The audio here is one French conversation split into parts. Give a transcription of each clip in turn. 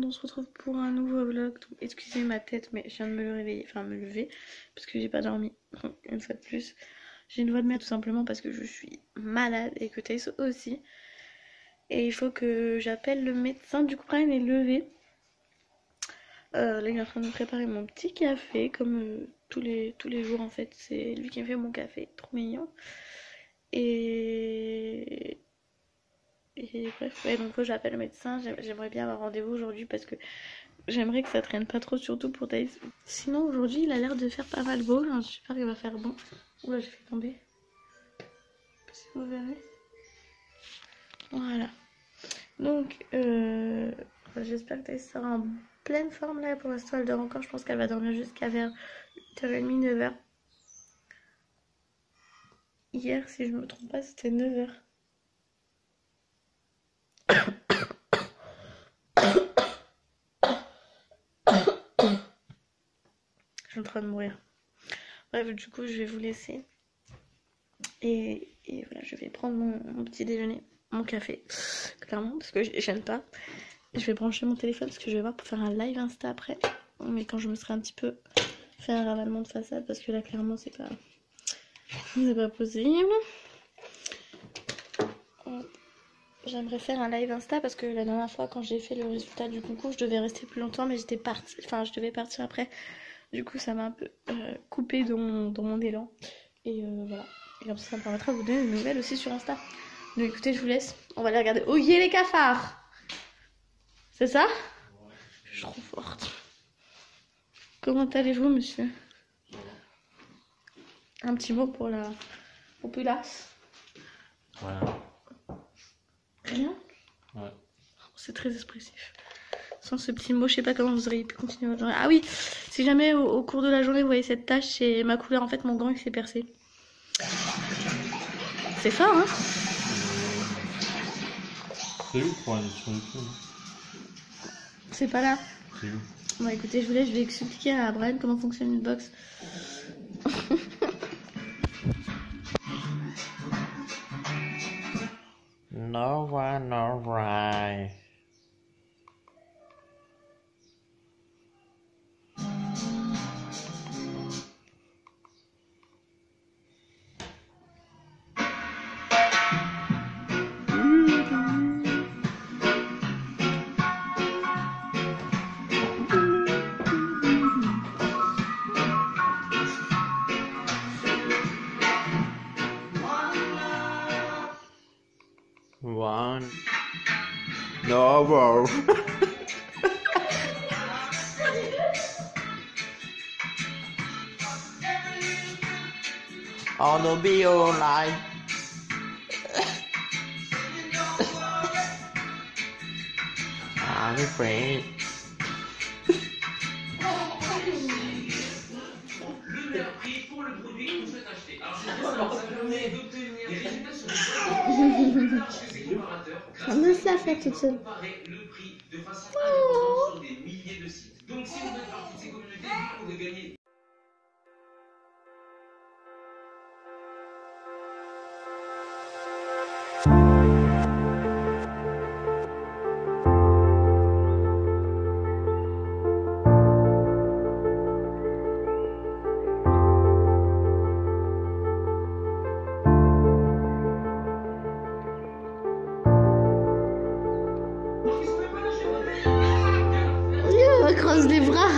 on se retrouve pour un nouveau vlog. Donc, excusez ma tête, mais je viens de me réveiller, enfin me lever, parce que j'ai pas dormi. Une fois de plus, j'ai une voix de merde tout simplement parce que je suis malade et que Thaïs aussi. Et il faut que j'appelle le médecin. Du coup, Brian est levé. Là, il est en train de me préparer mon petit café, comme tous les jours en fait. C'est lui qui me fait mon café, trop mignon. Et bref, ouais, donc faut que j'appelle le médecin. J'aimerais bien avoir rendez-vous aujourd'hui parce que j'aimerais que ça traîne pas trop, surtout pour Thaïs. Sinon, aujourd'hui, il a l'air de faire pas mal beau. J'espère qu'il va faire bon. Oula, j'ai fait tomber. Je sais pas si vous verrez. Voilà. Donc, j'espère que Thaïs sera en pleine forme là. Pour l'instant, elle dort encore. Je pense qu'elle va dormir jusqu'à vers 8h30, 9h. Hier, si je me trompe pas, c'était 9h. Je suis en train de mourir. Bref, du coup, je vais vous laisser. Et voilà, je vais prendre mon petit déjeuner, mon café, clairement, parce que je gêne pas. Je vais brancher mon téléphone parce que je vais voir pour faire un live Insta après. Mais quand je me serai un petit peu fait un ravalement de façade, parce que là, clairement, c'est pas possible. J'aimerais faire un live Insta parce que la dernière fois, quand j'ai fait le résultat du concours, je devais rester plus longtemps, mais j'étais partie. Enfin, je devais partir après. Du coup, ça m'a un peu coupé dans mon élan. Et voilà. Et comme ça me permettra de vous donner des nouvelles aussi sur Insta. Donc écoutez, je vous laisse. On va aller regarder. Oh, yé les cafards! C'est ça? Je suis trop forte. Comment allez-vous, monsieur? Un petit mot pour la populace? Voilà. Rien? Ouais. C'est très expressif. Sans ce petit mot, je sais pas comment vous auriez pu continuer votre journée. Ah oui, si jamais au cours de la journée vous voyez cette tache, c'est ma couleur. En fait, mon gant il s'est percé. C'est fort, hein? C'est où pour aller sur YouTube? C'est pas là. C'est où? Bon, écoutez, je vais expliquer à Brian comment fonctionne une box. No one, no right. One. No more. I'll be alright. I'm afraid. On va se la faire toute seule. On croise les bras.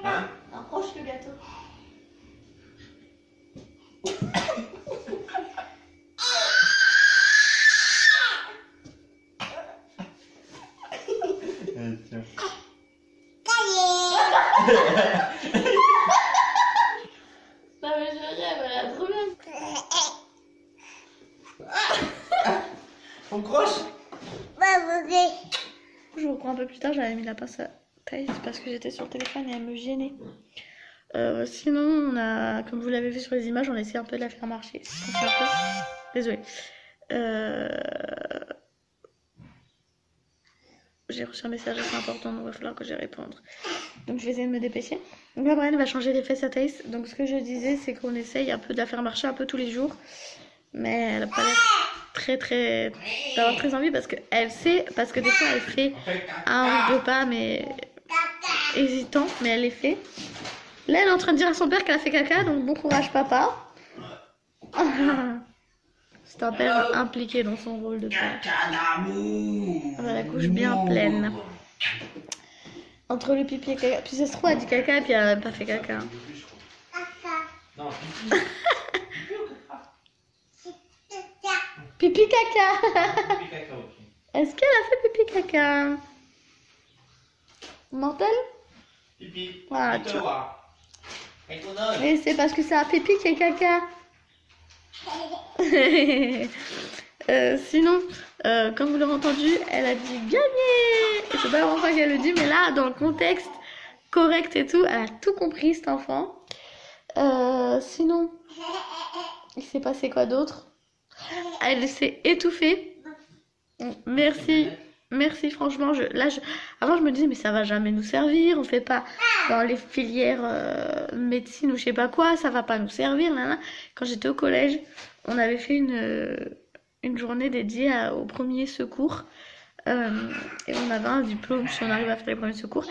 Hein? Approche le gâteau. Tiens. Non mais je rêve, elle a trop bien. On croche? Je reprends un peu plus tard, j'avais mis la pince à Thaïs parce que j'étais sur le téléphone et elle me gênait. Sinon, on a, comme vous l'avez vu sur les images, on a essayé un peu de la faire marcher. Un peu. Désolée. J'ai reçu un message assez important, donc il va falloir que j'y réponde. Donc je vais essayer de me dépêcher. Donc après, elle va changer les fesses à Thaïs. Donc ce que je disais, c'est qu'on essaye un peu de la faire marcher un peu tous les jours. Mais elle a pas l'air d'avoir très envie parce qu'elle sait, parce que des fois elle fait un ou deux pas, mais hésitant, mais elle les fait. Là, elle est en train de dire à son père qu'elle a fait caca, donc bon courage, papa. C'est un père impliqué dans son rôle de père. Elle a la couche bien pleine. Entre le pipi et caca. Puis ça se trouve, elle dit caca et puis elle a même pas fait caca. Pipi caca. Est-ce qu'elle a fait pipi caca? Mental? Pipi. Voilà, tu vois. Mais c'est parce que c'est un pipi qui est caca. Sinon, comme vous l'aurez entendu, elle a dit gagner. Je sais pas vraiment qu'elle le dit, mais là, dans le contexte correct et tout, elle a tout compris, cet enfant. Sinon, il s'est passé quoi d'autre? Elle s'est étouffée. Merci. Merci, franchement. Avant, je me disais, mais ça va jamais nous servir. On fait pas dans les filières médecine ou je sais pas quoi. Ça va pas nous servir. Là. Quand j'étais au collège, on avait fait une journée dédiée aux premiers secours. Et on avait un diplôme si on arrive à faire les premiers secours.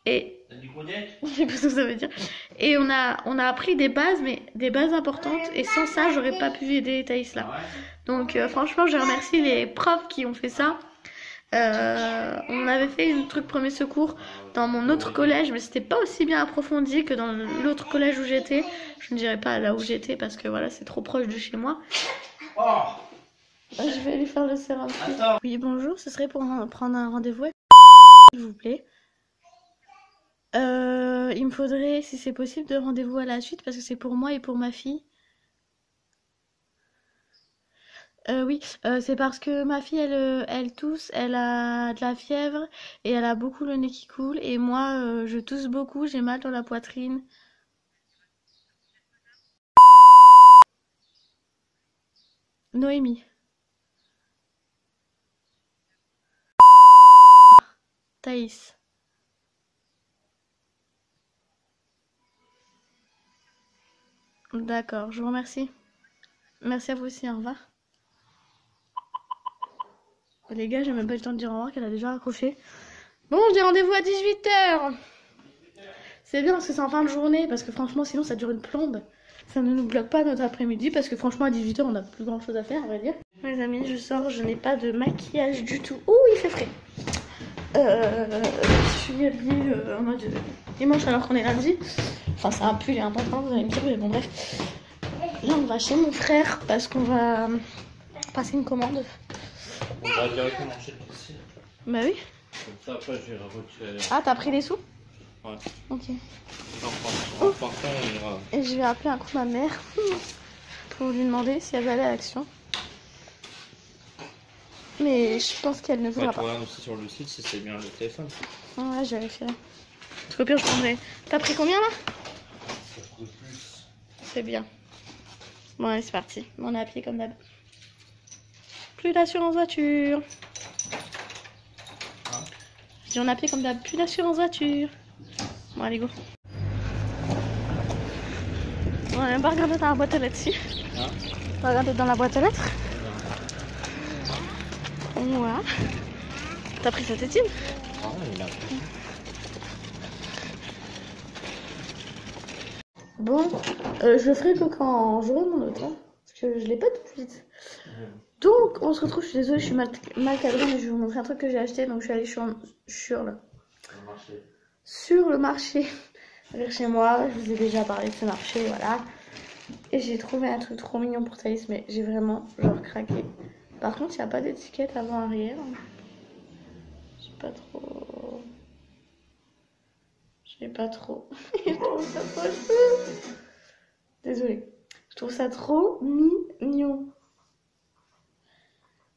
Et je sais pas ce que ça veut dire. Et on a appris des bases, mais des bases importantes. Et sans ça, j'aurais pas pu aider Thaïs là. Donc franchement, je remercie les profs qui ont fait ça. On avait fait un truc premier secours dans mon autre collège, mais c'était pas aussi bien approfondi que dans l'autre collège où j'étais. Je ne dirais pas là où j'étais parce que voilà, c'est trop proche de chez moi. Je vais lui faire le sérum. Oui, bonjour, ce serait pour prendre un rendez-vous, s'il vous plaît. Il me faudrait, si c'est possible, de rendez-vous à la suite parce que c'est pour moi et pour ma fille. Oui, c'est parce que ma fille, elle tousse, elle a de la fièvre et elle a beaucoup le nez qui coule. Et moi, je tousse beaucoup, j'ai mal dans la poitrine. Noémie. Thaïs. D'accord, je vous remercie. Merci à vous aussi, au revoir. Les gars, j'ai même pas eu le temps de dire au revoir qu'elle a déjà raccroché. Bon, j'ai rendez-vous à 18h. C'est bien parce que c'est en fin de journée, parce que franchement, sinon ça dure une plombe. Ça ne nous bloque pas notre après-midi, parce que franchement, à 18h, on a plus grand chose à faire, à vrai dire. Les amis, je sors, je n'ai pas de maquillage du tout. Ouh, il fait frais. Je suis habillée en mode dimanche alors qu'on est lundi. Enfin, c'est un pull et un pantalon, vous allez me dire, mais bon, bref. Là, on va chez mon frère parce qu'on va passer une commande. On va directement chez le caissier. Bah oui. Comme ça, après, j'irai retirer. Ah, t'as pris les sous? Ouais. Ok. En partant, on ira. Et je vais appeler un coup ma mère pour lui demander si elle va aller à l'action. Mais je pense qu'elle ne voudra Tu pas. regardes aussi sur le site si c'est bien le téléphone. Ouais, je vérifierai. Parce qu'au pire, je prendrai. T'as pris combien là? C'est bien. Bon, allez, c'est parti. On est à pied comme d'hab. Plus d'assurance voiture. Je dis on est à pied comme d'hab. Plus d'assurance voiture. Bon, allez, go. On a même pas regardé dans la boîte aux lettres ici. On va regarder dans la boîte aux lettres. Voilà. T'as pris cette étine? Ah, il a pris. Bon, je le ferai que quand j'aurai mon autre, hein, parce que je l'ai pas tout de suite. Donc, on se retrouve, je suis désolée, je suis mal cadrée, mais je vais vous montrer un truc que j'ai acheté. Donc, je suis allée sur le marché vers chez moi. Je vous ai déjà parlé de ce marché, voilà. Et j'ai trouvé un truc trop mignon pour Thaïs, mais j'ai vraiment, genre, craqué. Par contre, il n'y a pas d'étiquette avant-arrière. J'ai pas trop... Je trouve ça trop chou. Désolée. Je trouve ça trop mignon.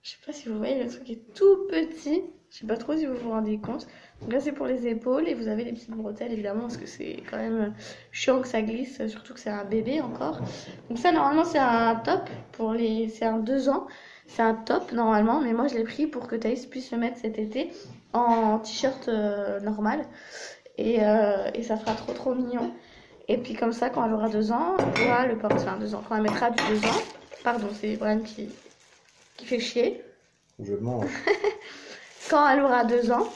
Je sais pas si vous voyez, le truc est tout petit. Je sais pas trop si vous vous rendez compte. Donc là c'est pour les épaules et vous avez les petites bretelles évidemment parce que c'est quand même chiant que ça glisse, surtout que c'est un bébé encore. Donc ça normalement c'est un top pour les... c'est un 2 ans. C'est un top normalement, mais moi je l'ai pris pour que Thaïs puisse le mettre cet été en t-shirt normal. Et ça fera trop mignon. Et puis comme ça quand elle aura 2 ans, on pourra le porter, enfin 2 ans, quand elle mettra du 2 ans. Pardon, c'est Brian qui fait chier. Je mange. Quand elle aura 2 ans,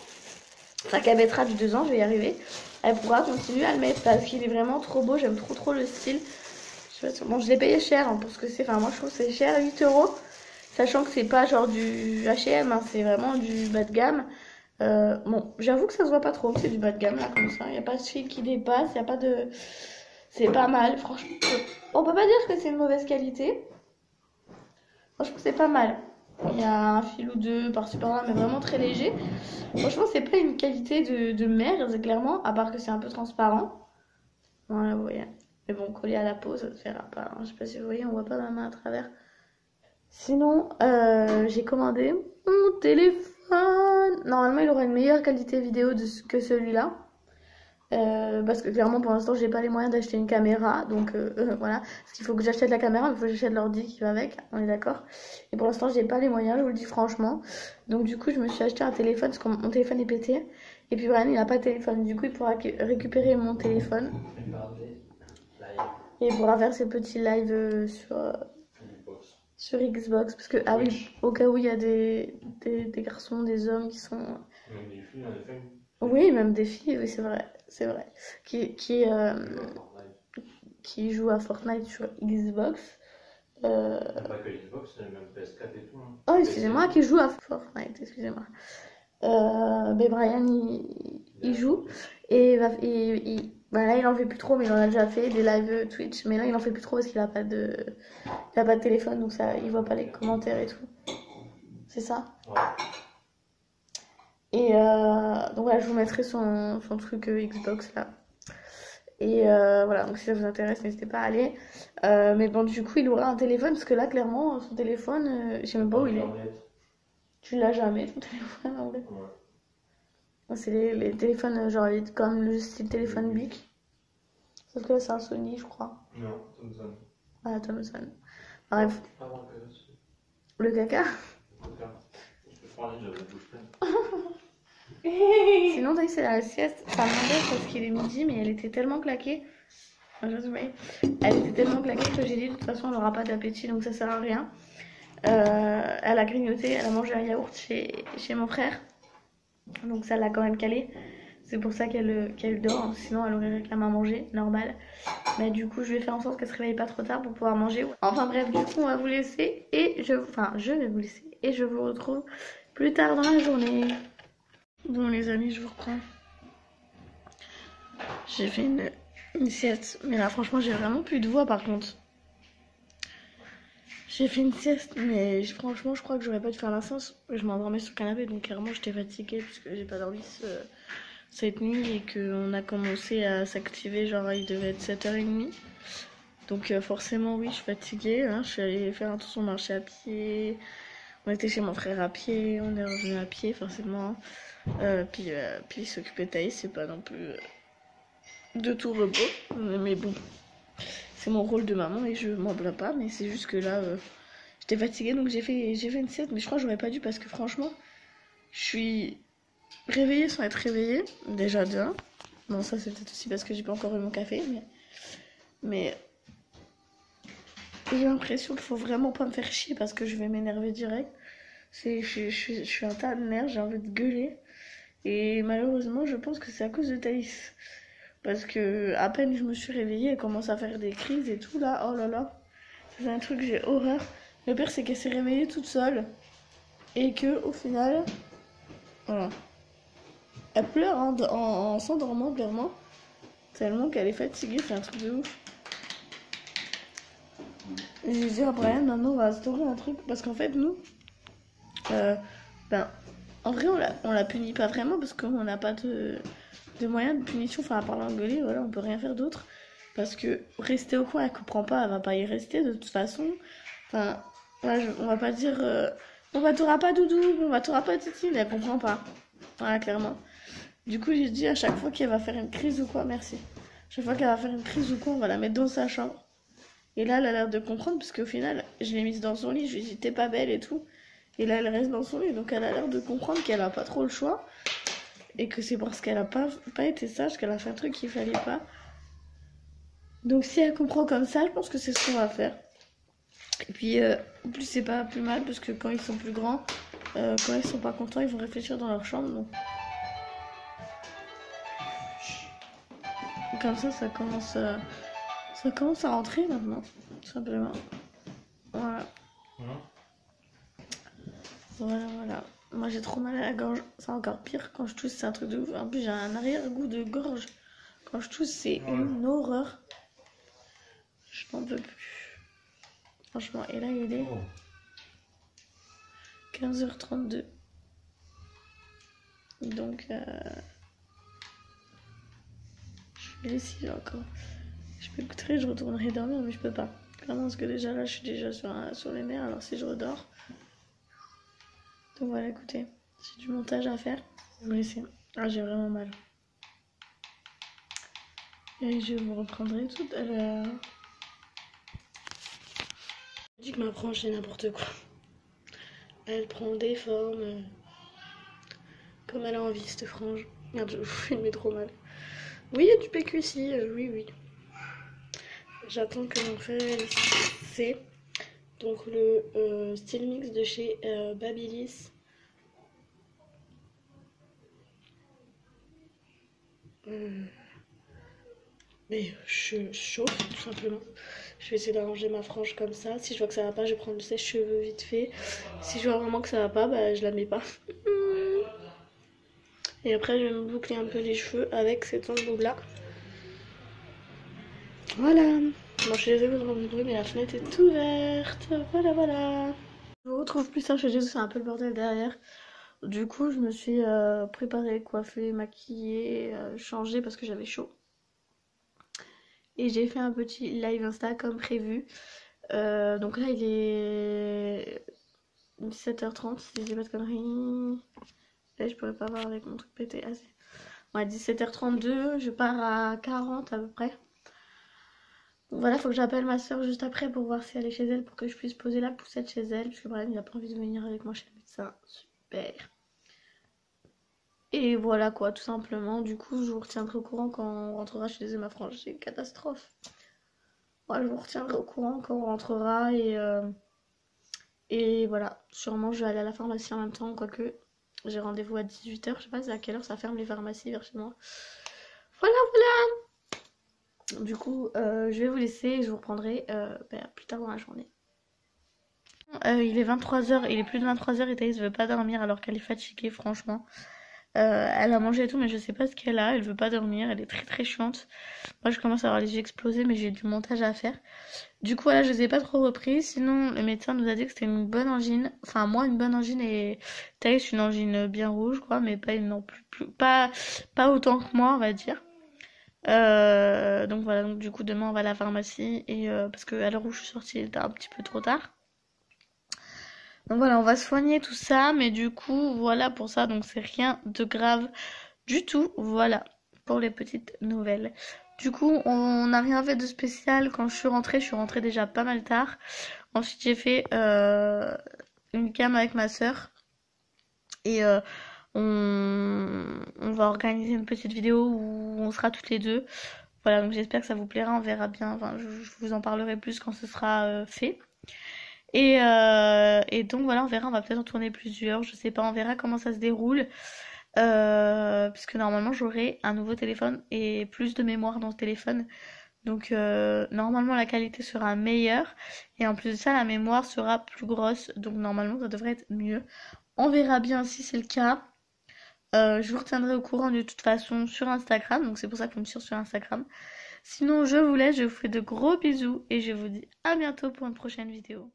enfin qu'elle mettra du 2 ans, je vais y arriver, elle pourra continuer à le mettre parce qu'il est vraiment trop beau, j'aime trop le style. Bon, je l'ai payé cher hein, pour ce que c'est, enfin moi je trouve que c'est cher, 8 €, sachant que c'est pas genre du H&M, hein, c'est vraiment du bas de gamme. Bon, j'avoue que ça se voit pas trop que c'est du bas de gamme là comme ça, il n'y a pas de fil qui dépasse, il n'y a pas de... C'est pas mal, franchement. On peut pas dire que c'est une mauvaise qualité. Franchement c'est pas mal. Il y a un fil ou deux par-ci par-là, mais vraiment très léger. Franchement, c'est pas une qualité de merde, clairement, à part que c'est un peu transparent. Voilà, vous voyez. Mais bon, collé à la peau, ça se verra pas. Hein. Je sais pas si vous voyez, on voit pas ma main à travers. Sinon, j'ai commandé mon téléphone. Normalement, il aura une meilleure qualité vidéo que celui-là. Parce que clairement pour l'instant j'ai pas les moyens d'acheter une caméra donc voilà, parce qu'il faut que j'achète la caméra mais il faut que j'achète l'ordi qui va avec, on est d'accord, et pour l'instant j'ai pas les moyens, je vous le dis franchement, donc du coup je me suis acheté un téléphone parce que mon téléphone est pété et puis Brian il a pas de téléphone, du coup il pourra récupérer mon téléphone et il pourra faire ses petits lives sur Xbox parce que ah oui, au cas où il y a des garçons, des hommes qui sont oui, même des filles, oui, c'est vrai. Qui jouent à Fortnite sur Xbox. Pas que Xbox, même PS4 et tout. Hein. Oh, excusez-moi, qui joue à Fortnite, excusez-moi. Ben Brian, il joue. Et ben là, il en fait plus trop, mais il en a déjà fait des lives Twitch. Mais là, il en fait plus trop parce qu'il a pas de téléphone, donc ça, il voit pas les commentaires et tout. C'est ça? Ouais. Et donc voilà, je vous mettrai son truc Xbox là. Et voilà, donc si ça vous intéresse, n'hésitez pas à aller. Mais bon, du coup, il aura un téléphone, parce que là, clairement, son téléphone, je sais même pas où il est. Tu l'as jamais, ton téléphone en vrai? Ouais. C'est les téléphones, genre, comme le style téléphone Bic. Sauf que là, c'est un Sony, je crois. Non, Thomson. Ah, Thomson. Bref. Avant que Le caca. Je peux parler, j'avais la bouche pleine. Sinon, c'est la sieste. Ça m'embête parce qu'il est midi, mais elle était tellement claquée. Elle était tellement claquée que j'ai dit de toute façon, elle n'aura pas d'appétit, donc ça sert à rien. Elle a grignoté, elle a mangé un yaourt chez mon frère. Donc ça l'a quand même calée. C'est pour ça qu'elle dort. Sinon, elle aurait réclamé à manger, normal. Mais du coup, je vais faire en sorte qu'elle se réveille pas trop tard pour pouvoir manger. Enfin bref, du coup, on va vous laisser. Je vais vous laisser. Et je vous retrouve plus tard dans la journée. Bon les amis, je vous reprends. J'ai fait une sieste, mais là franchement j'ai vraiment plus de voix par contre. J'ai fait une sieste, mais franchement je crois que j'aurais pas dû faire la séance. Je m'endormais sur le canapé, donc clairement j'étais fatiguée puisque j'ai pas dormi cette nuit et qu'on a commencé à s'activer, genre il devait être 7h30. Donc forcément oui, je suis fatiguée, hein. Je suis allée faire un tour sur le marché à pied. On était chez mon frère à pied, on est revenu à pied forcément. Puis s'occuper de Thaïs, c'est pas non plus de tout repos. Mais bon, c'est mon rôle de maman et je m'en plains pas. Mais c'est juste que là, j'étais fatiguée donc j'ai fait une sieste. Mais je crois que j'aurais pas dû parce que franchement, je suis réveillée sans être réveillée. Déjà de 1. Bon, ça c'est peut-être aussi parce que j'ai pas encore eu mon café. Mais j'ai l'impression qu'il faut vraiment pas me faire chier parce que je vais m'énerver direct. Je suis un tas de nerfs, j'ai envie de gueuler. Et malheureusement, je pense que c'est à cause de Thaïs. Parce que à peine je me suis réveillée, elle commence à faire des crises et tout là. Oh là là. C'est un truc, j'ai horreur. Le pire, c'est qu'elle s'est réveillée toute seule. Et que au final, voilà. Elle pleure hein, en s'endormant clairement. Tellement qu'elle est fatiguée, c'est un truc de ouf. Et j'ai dit à Brian, maintenant on va instaurer un truc. Parce qu'en fait, nous, en vrai, on la punit pas vraiment parce qu'on n'a pas de moyens de punition. Enfin, à part l'engueuler, voilà, on peut rien faire d'autre. Parce que rester au coin, elle comprend pas, elle va pas y rester de toute façon. Enfin, voilà, on va pas dire Bon bah t'auras pas doudou, bon bah t'auras pas titi, mais elle comprend pas. Voilà, clairement. Du coup, j'ai dit à chaque fois qu'elle va faire une crise ou quoi, merci. Chaque fois qu'elle va faire une crise ou quoi, on va la mettre dans sa chambre. Et là, elle a l'air de comprendre, parce qu'au final, je l'ai mise dans son lit, je lui ai dit t'es pas belle et tout. Et là, elle reste dans son lit, donc elle a l'air de comprendre qu'elle a pas trop le choix. Et que c'est parce qu'elle a pas été sage qu'elle a fait un truc qu'il fallait pas. Donc si elle comprend comme ça, je pense que c'est ce qu'on va faire. Et puis, en plus, c'est pas plus mal, parce que quand ils sont plus grands, quand ils sont pas contents, ils vont réfléchir dans leur chambre. Donc comme ça commence à rentrer maintenant, tout simplement. Voilà. Voilà. Moi j'ai trop mal à la gorge, c'est encore pire quand je tousse, c'est un truc de ouf. En plus j'ai un arrière-goût de gorge. Quand je tousse, c'est une horreur. Je n'en peux plus. Franchement, et là il est 15h32. Donc je vais essayer encore. Je m'écouterai, je retournerai dormir, mais je peux pas. Clairement, parce que déjà là, je suis déjà sur les nerfs, alors si je redors. Donc voilà, écoutez, j'ai du montage à faire. Vous me laissez. Ah, j'ai vraiment mal. Et je vous reprendrai tout à l'heure. Je dis que ma frange, c'est n'importe quoi. Elle prend des formes comme elle a envie, cette frange. Merde, je vous filme trop mal. Oui, il y a du PQ ici, oui. J'attends que mon frère c'est donc le style mix de chez Babyliss. Mais je chauffe tout simplement. Je vais essayer d'arranger ma frange comme ça. Si je vois que ça va pas, je vais prendre le sèche-cheveux vite fait. Si je vois vraiment que ça va pas, bah je la mets pas. Et après je vais me boucler un peu les cheveux avec cette onde là. Voilà. Bon, je suis désolée pour le bruit, mais la fenêtre est ouverte. Voilà. Je vous retrouve plus tard chez Jésus, c'est un peu le bordel derrière. Du coup, je me suis préparée, coiffée, maquillée, changée parce que j'avais chaud. Et j'ai fait un petit live Insta comme prévu. Donc là, il est 17h30, si je dis pas de conneries. Là, je pourrais pas voir avec mon truc pété. Ouais, 17h32, je pars à 40 à peu près. Donc voilà, faut que j'appelle ma soeur juste après pour voir si elle est chez elle, pour que je puisse poser la poussette chez elle. Parce que Brian, il a pas envie de venir avec moi chez le médecin. Super. Et voilà quoi, tout simplement. Du coup, je vous retiendrai au courant quand on rentrera chez ma frange. C'est une catastrophe. Ouais, je vous retiendrai au courant quand on rentrera. Et voilà, sûrement je vais aller à la pharmacie en même temps, quoique j'ai rendez-vous à 18h. Je sais pas à quelle heure ça ferme les pharmacies vers chez moi. Voilà. Du coup, je vais vous laisser et je vous reprendrai plus tard dans la journée. Il est 23h, il est plus de 23h et Thaïs veut pas dormir alors qu'elle est fatiguée, franchement. Elle a mangé et tout, mais je sais pas ce qu'elle a. Elle veut pas dormir, elle est très chiante. Moi, je commence à avoir les yeux explosés, mais j'ai du montage à faire. Du coup, voilà, je les ai pas trop repris. Sinon, le médecin nous a dit que c'était une bonne angine. Enfin, moi, une bonne angine et Thaïs, une angine bien rouge, quoi, mais pas une non plus. Pas autant que moi, on va dire. Donc voilà, donc du coup, demain, on va à la pharmacie. Et parce que à l'heure où je suis sortie, il était un petit peu trop tard. Donc voilà, on va soigner tout ça, mais du coup, voilà pour ça, donc c'est rien de grave du tout, voilà, pour les petites nouvelles. Du coup, on n'a rien fait de spécial. Quand je suis rentrée déjà pas mal tard. Ensuite, j'ai fait une cam avec ma soeur. Et on va organiser une petite vidéo où on sera toutes les deux. Voilà, donc j'espère que ça vous plaira, on verra bien. Enfin, je vous en parlerai plus quand ce sera fait. Et donc voilà, on verra, on va peut-être en tourner plusieurs, je sais pas, on verra comment ça se déroule. Puisque normalement j'aurai un nouveau téléphone et plus de mémoire dans ce téléphone. Donc normalement la qualité sera meilleure. Et en plus de ça, la mémoire sera plus grosse. Donc normalement ça devrait être mieux. On verra bien si c'est le cas. Je vous retiendrai au courant de toute façon sur Instagram. Donc c'est pour ça que vous me suivez sur Instagram. Sinon je vous laisse, je vous fais de gros bisous. Et je vous dis à bientôt pour une prochaine vidéo.